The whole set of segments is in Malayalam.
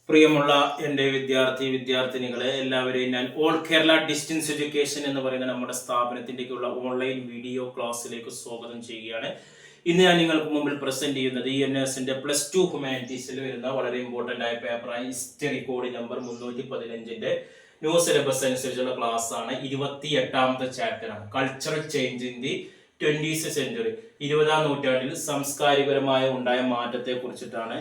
പ്രിയമുള്ള എൻ്റെ വിദ്യാർത്ഥിനികളെ എല്ലാവരെയും ഞാൻ ഓൾ കേരള ഡിസ്റ്റൻസ് എഡ്യൂക്കേഷൻ എന്ന് പറയുന്ന നമ്മുടെ സ്ഥാപനത്തിൻ്റെക്കുള്ള ഓൺലൈൻ വീഡിയോ ക്ലാസ്സിലേക്ക് സ്വാഗതം ചെയ്യുകയാണ്. ഇന്ന് ഞാൻ നിങ്ങൾക്ക് മുമ്പിൽ പ്രസന്റ് ചെയ്യുന്നത് ENSന്റെ +2 ഹ്യൂമാനിറ്റീസിൽ വരുന്ന വളരെ ഇമ്പോർട്ടൻ്റ് ആയ പേപ്പറായ ഹിസ്റ്ററി കോഡ് നമ്പർ 315ന്റെ ന്യൂ സിലബസ് അനുസരിച്ചുള്ള ക്ലാസ് ആണ്. 28ാമത്തെ ചാപ്റ്ററാണ് cultural change in the 20th century. 20ാം നൂറ്റാണ്ടിൽ സാംസ്കാരികപരമായ ഉണ്ടായ മാറ്റത്തെ കുറിച്ചിട്ടാണ്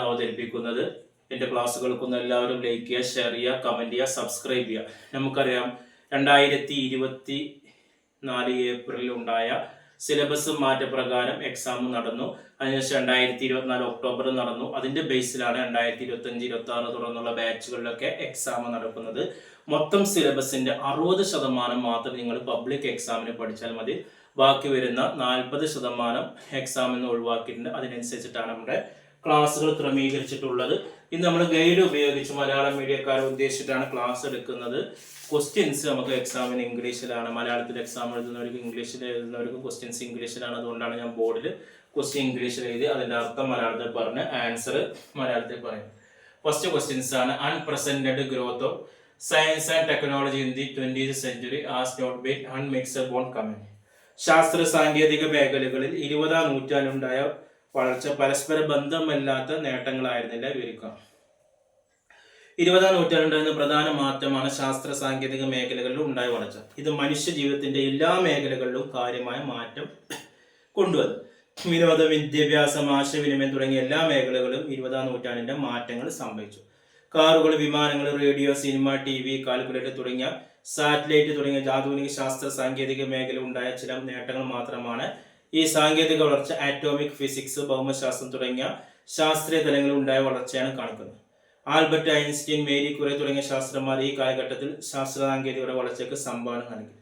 അവതരിപ്പിക്കുന്നത്. എൻ്റെ ക്ലാസ്സുകൾക്കൊന്ന് എല്ലാവരും ലൈക്ക് ചെയ്യുക, ഷെയർ ചെയ്യുക, കമൻറ്റ് ചെയ്യുക, സബ്സ്ക്രൈബ് ചെയ്യുക. നമുക്കറിയാം 2024 ഏപ്രിലിൽ ഉണ്ടായ സിലബസ് മാറ്റപ്രകാരം എക്സാം നടന്നു. അതിനുശേഷം 2024 ഒക്ടോബറിൽ നടന്നു. അതിൻ്റെ ബേസിലാണ് 2025, 26 തുടർന്നുള്ള ബാച്ചുകളിലൊക്കെ എക്സാം നടക്കുന്നത്. മൊത്തം സിലബസിൻ്റെ 60% മാത്രം നിങ്ങൾ പബ്ലിക് എക്സാമിന് പഠിച്ചാൽ മതി. ബാക്കി വരുന്ന 40% എക്സാമിൽ നിന്ന് ഒഴിവാക്കിയിട്ടുണ്ട്. അതിനനുസരിച്ചിട്ടാണ് നമ്മുടെ ക്ലാസ്സുകൾ ക്രമീകരിച്ചിട്ടുള്ളത്. ഇന്ന് നമ്മൾ ഗൈഡ് ഉപയോഗിച്ച് മലയാളം മീഡിയക്കാരെ ഉദ്ദേശിച്ചിട്ടാണ് ക്ലാസ് എടുക്കുന്നത്. ക്വസ്റ്റ്യൻസ് നമുക്ക് എക്സാമിന് ഇംഗ്ലീഷിലാണ്. മലയാളത്തിൽ എക്സാം എഴുതുന്നവർക്ക് ഇംഗ്ലീഷിൽ എഴുതുന്നവർക്ക് ക്വസ്റ്റ്യൻസ് ഇംഗ്ലീഷിലാണ്. അതുകൊണ്ടാണ് ഞാൻ ബോർഡിൽ ക്വസ്റ്റ്യൻ ഇംഗ്ലീഷിൽ എഴുതി അതിൻ്റെ അർത്ഥം മലയാളത്തിൽ പറഞ്ഞ് ആൻസർ മലയാളത്തിൽ പറയും. ഫസ്റ്റ് ക്വസ്റ്റ്യൻസ് ആണ്. Unprecedented growth of science and technology in the 20th century has not been unmixed boon comment. ശാസ്ത്ര സാങ്കേതിക മേഖലകളിൽ 20ാം നൂറ്റാണ്ടുണ്ടായ വളർച്ച പരസ്പര ബന്ധമില്ലാത്ത നേട്ടങ്ങളായിരുന്നില്ല. വിവരിക്കാം. 20ാം നൂറ്റാണ്ടിൽ പ്രധാന മാറ്റമാണ് ശാസ്ത്ര സാങ്കേതിക മേഖലകളിലും ഉണ്ടായ വളർച്ച. ഇത് മനുഷ്യ ജീവിതത്തിന്റെ എല്ലാ മേഖലകളിലും കാര്യമായ മാറ്റം കൊണ്ടുവന്നു. വിനോദ, വിദ്യാഭ്യാസം, ആശയവിനിമയം തുടങ്ങിയ എല്ലാ മേഖലകളിലും 20ാം നൂറ്റാണ്ടിന്റെ മാറ്റങ്ങൾ സംഭവിച്ചു. കാറുകൾ, വിമാനങ്ങൾ, റേഡിയോ, സിനിമ, TV, കാൽക്കുലേറ്റർ തുടങ്ങിയ സാറ്റലൈറ്റ് തുടങ്ങിയ ആധുനിക ശാസ്ത്ര സാങ്കേതിക മേഖല ഉണ്ടായ ചില നേട്ടങ്ങൾ മാത്രമാണ്. ഈ സാങ്കേതിക വളർച്ച ആറ്റോമിക് ഫിസിക്സ്, ഭൗമശാസ്ത്രം തുടങ്ങിയ ശാസ്ത്രീയ തലങ്ങളിൽ ഉണ്ടായ വളർച്ചയാണ് കാണിക്കുന്നത്. ആൽബർട്ട് ഐൻസ്റ്റീൻ, മേരി കുറെ തുടങ്ങിയ ശാസ്ത്രജ്ഞന്മാർ ഈ കാലഘട്ടത്തിൽ ശാസ്ത്ര സാങ്കേതികയുടെ വളർച്ചയ്ക്ക് സംഭാവന നൽകി.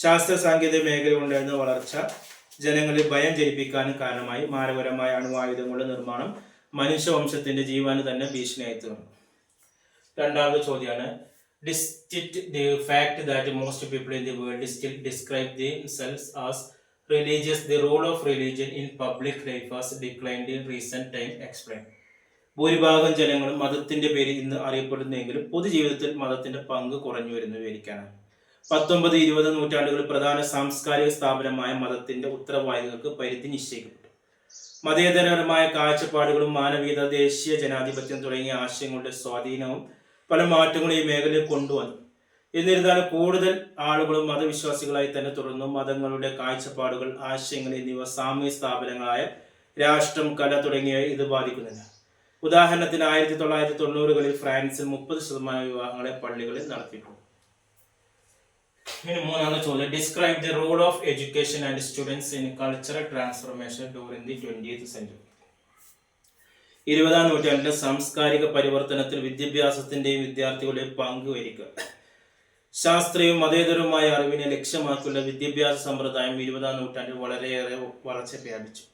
ശാസ്ത്ര സാങ്കേതിക മേഖല ഉണ്ടായിരുന്ന വളർച്ച ജനങ്ങളിൽ ഭയം ജനിപ്പിക്കാനും കാരണമായി. മാരകപരമായ അണുവായുധങ്ങളുടെ നിർമ്മാണം മനുഷ്യവംശത്തിന്റെ ജീവന് തന്നെ ഭീഷണിയായി തീർന്നു. രണ്ടാമത്തെ ചോദ്യമാണ്. the fact that most people in the world still describe themselves as religious. The role of religion in public life has declined in recent time. Explain. ഭൂരിഭാഗം ജനങ്ങളും മതത്തിന്റെ പേരിൽ ഇന്ന് അറിയപ്പെടുന്നെങ്കിലും പൊതുജീവിതത്തിൽ മതത്തിന്റെ പങ്ക് കുറഞ്ഞു വരുന്നു. വിവരിക്കാനാണ്. 19, 20 നൂറ്റാണ്ടുകളിൽ പ്രധാന സാംസ്കാരിക സ്ഥാപനമായ മതത്തിന്റെ ഉത്തരവാദികൾക്ക് പരിധി നിശ്ചയിക്കപ്പെട്ടു. മതേതരപരമായ കാഴ്ചപ്പാടുകളും മാനവീയത, ദേശീയ ജനാധിപത്യം തുടങ്ങിയ ആശയങ്ങളുടെ സ്വാധീനവും പല മാറ്റങ്ങളും ഈ മേഖലയിൽ കൊണ്ടുവന്നു. എന്നിരുന്നാലും കൂടുതൽ ആളുകളും മതവിശ്വാസികളായി തന്നെ തുടർന്നു. മതങ്ങളുടെ കാഴ്ചപ്പാടുകൾ, ആശയങ്ങൾ എന്നിവ സാമൂഹ്യ സ്ഥാപനങ്ങളായ രാഷ്ട്രം, കല തുടങ്ങിയവ ഇത് ബാധിക്കുന്നില്ല. ഉദാഹരണത്തിന് 1990കളിൽ ഫ്രാൻസിൽ 30% വിവാഹങ്ങളെ പള്ളികളിൽ നടത്തിയിട്ടു. ഇനി മൂന്നാമത്തെ ചോദ്യം. Describe the role of education and students in cultural transformation during the 20th century. 20ാം നൂറ്റാണ്ടിലെ സാംസ്കാരിക പരിവർത്തനത്തിൽ വിദ്യാഭ്യാസത്തിന്റെയും വിദ്യാർത്ഥികളുടെയും പങ്ക് വഹിക്കുക. ശാസ്ത്രീയവും മതേതരവുമായ അറിവിനെ ലക്ഷ്യമാക്കിയുള്ള വിദ്യാഭ്യാസ സമ്പ്രദായം 20ാം നൂറ്റാണ്ടിൽ വളരെയേറെ വളർച്ച പ്രാപിച്ചു.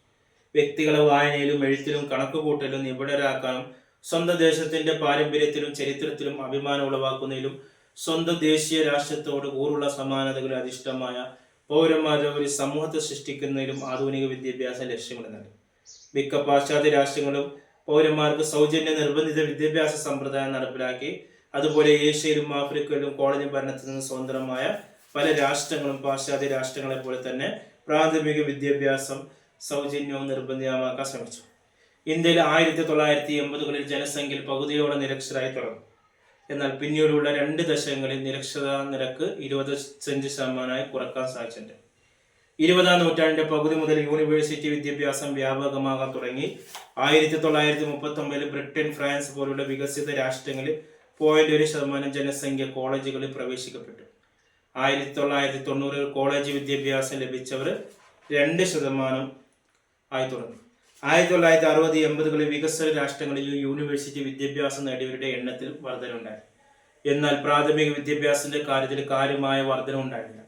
വ്യക്തികളെ വായനയിലും എഴുത്തിലും കണക്കുകൂട്ടലും നിപുണരാക്കാനും സ്വന്തം ദേശത്തിന്റെ പാരമ്പര്യത്തിലും ചരിത്രത്തിലും അഭിമാനം ഉളവാക്കുന്നതിലും സ്വന്തം ദേശീയ രാഷ്ട്രത്തോട് ഊറുള്ള സമാനതകളിൽ അധിഷ്ഠിതമായ പൗരന്മാരുടെ ഒരു സമൂഹത്തെ സൃഷ്ടിക്കുന്നതിലും ആധുനിക വിദ്യാഭ്യാസം ലക്ഷ്യമിടുന്നുണ്ട്. മിക്ക പാശ്ചാത്യ രാഷ്ട്രങ്ങളും പൗരന്മാർക്ക് സൗജന്യ നിർബന്ധിത വിദ്യാഭ്യാസ സമ്പ്രദായം നടപ്പിലാക്കി. അതുപോലെ ഏഷ്യയിലും ആഫ്രിക്കയിലും കോളനി ഭരണത്തിൽ നിന്ന് സ്വതന്ത്രമായ പല രാഷ്ട്രങ്ങളും പാശ്ചാത്യ രാഷ്ട്രങ്ങളെ പോലെ തന്നെ പ്രാഥമിക വിദ്യാഭ്യാസം സൗജന്യവും നിർബന്ധിതമാക്കാൻ ശ്രമിച്ചു. ഇന്ത്യയിൽ 1980കളിൽ ജനസംഖ്യയിൽ പകുതിയോടെ നിരക്ഷരായി തുടർന്നു. എന്നാൽ പിന്നീടുള്ള 2 ദശകങ്ങളിൽ നിരക്ഷരതാ നിരക്ക് 25% കുറക്കാൻ സാധിച്ചിട്ടുണ്ട്. 20ാം നൂറ്റാണ്ടിന്റെ പകുതി മുതൽ യൂണിവേഴ്സിറ്റി വിദ്യാഭ്യാസം വ്യാപകമാകാൻ തുടങ്ങി. 1939 ബ്രിട്ടൻ, ഫ്രാൻസ് പോലുള്ള വികസിത രാഷ്ട്രങ്ങളിൽ 0.1% ജനസംഖ്യ കോളേജുകളിൽ പ്രവേശിക്കപ്പെട്ടു. 1990 കോളേജ് വിദ്യാഭ്യാസം ലഭിച്ചവർ 2% ആയി തുടങ്ങി. 1960, 80കളിൽ വികസ്വര രാഷ്ട്രങ്ങളിൽ യൂണിവേഴ്സിറ്റി വിദ്യാഭ്യാസം നേടിയവരുടെ എണ്ണത്തിൽ വർധനയുണ്ടായി. എന്നാൽ പ്രാഥമിക വിദ്യാഭ്യാസത്തിന്റെ കാര്യത്തിൽ കാര്യമായ വർധന ഉണ്ടായില്ല.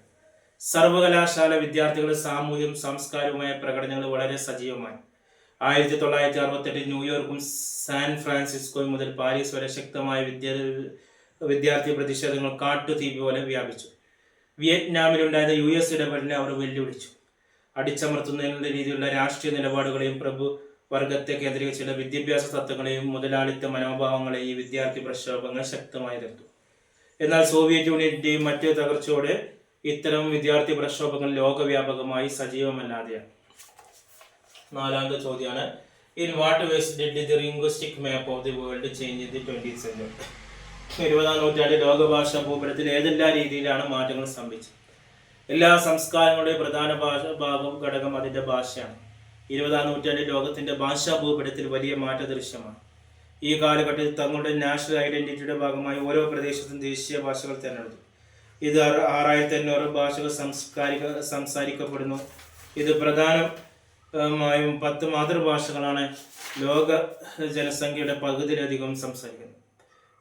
സർവകലാശാല വിദ്യാർത്ഥികളുടെ സാമൂഹികവും സാംസ്കാരികവുമായ പ്രകടനങ്ങൾ വളരെ സജീവമായി. 1968 ന്യൂയോർക്കും സാൻ ഫ്രാൻസിസ്കോയും മുതൽ പാരീസ് വരെ ശക്തമായ വിദ്യാർത്ഥി പ്രതിഷേധങ്ങൾ കാട്ടുതീ പോലെ വ്യാപിച്ചു. വിയറ്റ്നാമിലുണ്ടായിരുന്ന US ഇടപെടലിനെ അവർ വെല്ലുവിളിച്ചു. അടിച്ചമർത്തുന്ന രീതിയിലുള്ള രാഷ്ട്രീയ നിലപാടുകളെയും വർഗത്തെ കേന്ദ്രീകരിച്ചുള്ള വിദ്യാഭ്യാസ തത്വങ്ങളെയും മുതലാളിത്ത മനോഭാവങ്ങളെയും വിദ്യാർത്ഥി പ്രക്ഷോഭങ്ങൾ ശക്തമായി എതിർത്തു. എന്നാൽ സോവിയറ്റ് യൂണിയന്റെയും മറ്റു തകർച്ചയോടെ ഇത്തരം വിദ്യാർത്ഥി പ്രക്ഷോഭങ്ങൾ ലോകവ്യാപകമായി സജീവമല്ലാതെയാണ്. 4ാമത്തെ ചോദ്യമാണ്, in what vase did the linguistic map of the world change in the 20th century? 20ാം നൂറ്റാണ്ടിൽ ലോകഭാഷാ ഭൂപടത്തിൽ ഏതെല്ലാം രീതിയിലാണ് മാറ്റങ്ങൾ സംഭവിച്ചത്? എല്ലാ സംസ്കാരങ്ങളുടെയും പ്രധാന ഭാഗം ഘടകം അതിന്റെ ഭാഷയാണ്. 20ാം നൂറ്റാണ്ടിൽ ലോകത്തിന്റെ ഭാഷാ ഭൂപടത്തിൽ വലിയ മാറ്റ ദൃശ്യമാണ്. ഈ കാലഘട്ടത്തിൽ തങ്ങളുടെ നാഷണൽ ഐഡന്റിറ്റിയുടെ ഭാഗമായി ഓരോ പ്രദേശത്തും ദേശീയ ഭാഷകൾ തിരഞ്ഞെടുത്തു. ഇത് 6500 ഭാഷകൾ സംസാരിക്കപ്പെടുന്നു. ഇത് പ്രധാനമായും 10 മാതൃഭാഷകളാണ് ലോക ജനസംഖ്യയുടെ പകുതിയിലധികം സംസാരിക്കുന്നത്.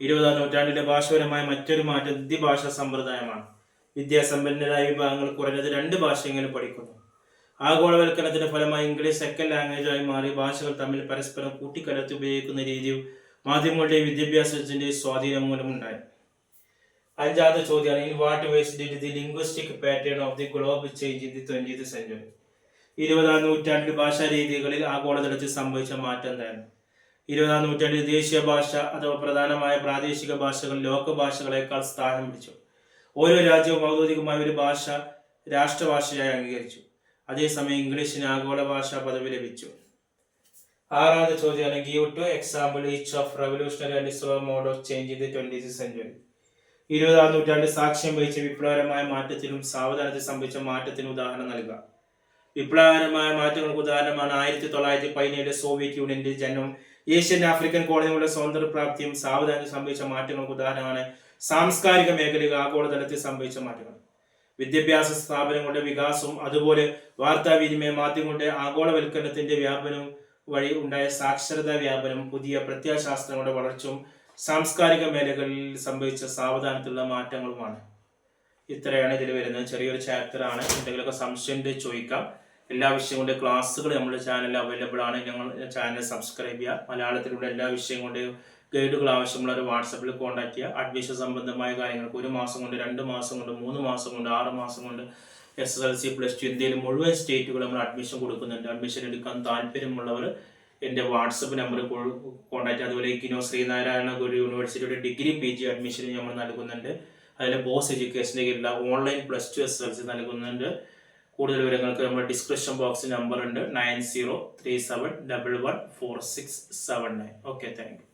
20ാം നൂറ്റാണ്ടിലെ ഭാഷപരമായ മറ്റൊരു മാറ്റം ദ്വിഭാഷാ സമ്പ്രദായമാണ്. വിദ്യാസമ്പന്നരായ വിഭാഗങ്ങൾ കുറഞ്ഞത് 2 ഭാഷയെങ്കിലും പഠിക്കുന്നു. ആഗോളവൽക്കരണത്തിന്റെ ഫലമായി ഇംഗ്ലീഷ് സെക്കൻഡ് ലാംഗ്വേജായി മാറി ഭാഷകൾ തമ്മിൽ പരസ്പരം കൂട്ടിക്കലർത്തി ഉപയോഗിക്കുന്ന രീതിയും മാധ്യമങ്ങളുടെയും വിദ്യാഭ്യാസത്തിന്റെയും സ്വാധീനം മൂലമുണ്ടായി. 5ാമത്തെ ചോദ്യമാണ്, in what vase did the linguistic pattern of the globe change in the 20th century? 20ാം നൂറ്റാണ്ടിൽ ഭാഷാ രീതികളിൽ ആഗോളതലത്തിൽ സംഭവിച്ച മാറ്റം എന്തായിരുന്നു? 20ാം നൂറ്റാണ്ടിൽ ദേശീയ ഭാഷ അഥവാ പ്രധാനമായ പ്രാദേശിക ഭാഷകൾ ലോകഭാഷകളെക്കാൾ സ്ഥാനം പിടിച്ചു. ഓരോ രാജ്യവും ഔദ്യോഗികമായ ഒരു ഭാഷ രാഷ്ട്രഭാഷയായി അംഗീകരിച്ചു. അതേസമയം ഇംഗ്ലീഷിന് ആഗോള ഭാഷാ പദവി ലഭിച്ചു. 6ാമത്തെ ചോദ്യമാണ്, give two example each of revolutionary and slow mode of change in the 20th century? 20ാം നൂറ്റാണ്ടിൽ സാക്ഷ്യം വഹിച്ച വിപ്ലവകരമായ മാറ്റത്തിലും സാവധാനത്തിൽ സംഭവിച്ച മാറ്റത്തിന് ഉദാഹരണം നൽകുക. വിപ്ലവകരമായ മാറ്റങ്ങൾക്ക് ഉദാഹരണമാണ് 1917 സോവിയറ്റ് യൂണിയന്റെ ജനനവും ഏഷ്യൻ ആഫ്രിക്കൻ കോളനികളുടെ സ്വതന്ത്ര പ്രാപ്തിയും. സാവധാനത്തിൽ സംഭവിച്ച മാറ്റങ്ങൾക്ക് ഉദാഹരണമാണ് സാംസ്കാരിക മേഖലയിൽ ആഗോളതലത്തിൽ സംഭവിച്ച മാറ്റങ്ങൾ. വിദ്യാഭ്യാസ സ്ഥാപനങ്ങളുടെ വികാസവും അതുപോലെ വാർത്താവിനിമയ മാധ്യമങ്ങളുടെ ആഗോളവൽക്കരണത്തിന്റെ വ്യാപനവും വഴി ഉണ്ടായ സാക്ഷരതാ വ്യാപനം, പുതിയ പ്രത്യയശാസ്ത്രങ്ങളുടെ വളർച്ചയും സാംസ്കാരിക മേഖലകളിൽ സംഭവിച്ച സാവധാനത്തിലുള്ള മാറ്റങ്ങളുമാണ്. ഇത്രയാണ് ഇതിൽ വരുന്നത്. ചെറിയൊരു ചാപ്റ്ററാണ്. എന്തെങ്കിലുമൊക്കെ സംശയം ചോദിക്കാം. എല്ലാ വിഷയങ്ങളുടെ ക്ലാസ്സുകൾ നമ്മുടെ ചാനലിൽ അവൈലബിൾ ആണ്. ഞങ്ങൾ ചാനൽ സബ്സ്ക്രൈബ് ചെയ്യുക. മലയാളത്തിലുള്ള എല്ലാ വിഷയങ്ങളുടെയും ഗൈഡുകൾ ആവശ്യമുള്ളവർ വാട്സപ്പിൽ കോൺടാക്ട് ചെയ്യുക. അഡ്മിഷൻ സംബന്ധമായ കാര്യങ്ങൾക്ക് 1 മാസം കൊണ്ട്, 2 മാസം കൊണ്ട്, 3 മാസം കൊണ്ട്, 6 മാസം കൊണ്ട് SSLC +2 ഇന്ത്യയിൽ മുഴുവൻ സ്റ്റേറ്റുകൾ നമ്മൾ അഡ്മിഷൻ കൊടുക്കുന്നുണ്ട്. അഡ്മിഷൻ എടുക്കാൻ താല്പര്യമുള്ളവർ എൻ്റെ വാട്സപ്പ് നമ്പർ കോൺടാക്ട്. അതുപോലെ ഇഗ്നോ ശ്രീനാരായണ ഗുരു യൂണിവേഴ്സിറ്റിയുടെ ഡിഗ്രി PG അഡ്മിഷൻ നമ്മൾ നൽകുന്നുണ്ട്. അതിൽ ബോസ് എഡ്യൂക്കേഷൻ്റെ കീഴിലുള്ള ഓൺലൈൻ +2 SSLC നൽകുന്നുണ്ട്. കൂടുതൽ വിവരങ്ങൾക്ക് നമ്മുടെ ഡിസ്ക്രിപ്ഷൻ ബോക്സ് നമ്പർ ഉണ്ട് 9037114679. Okay, thank you.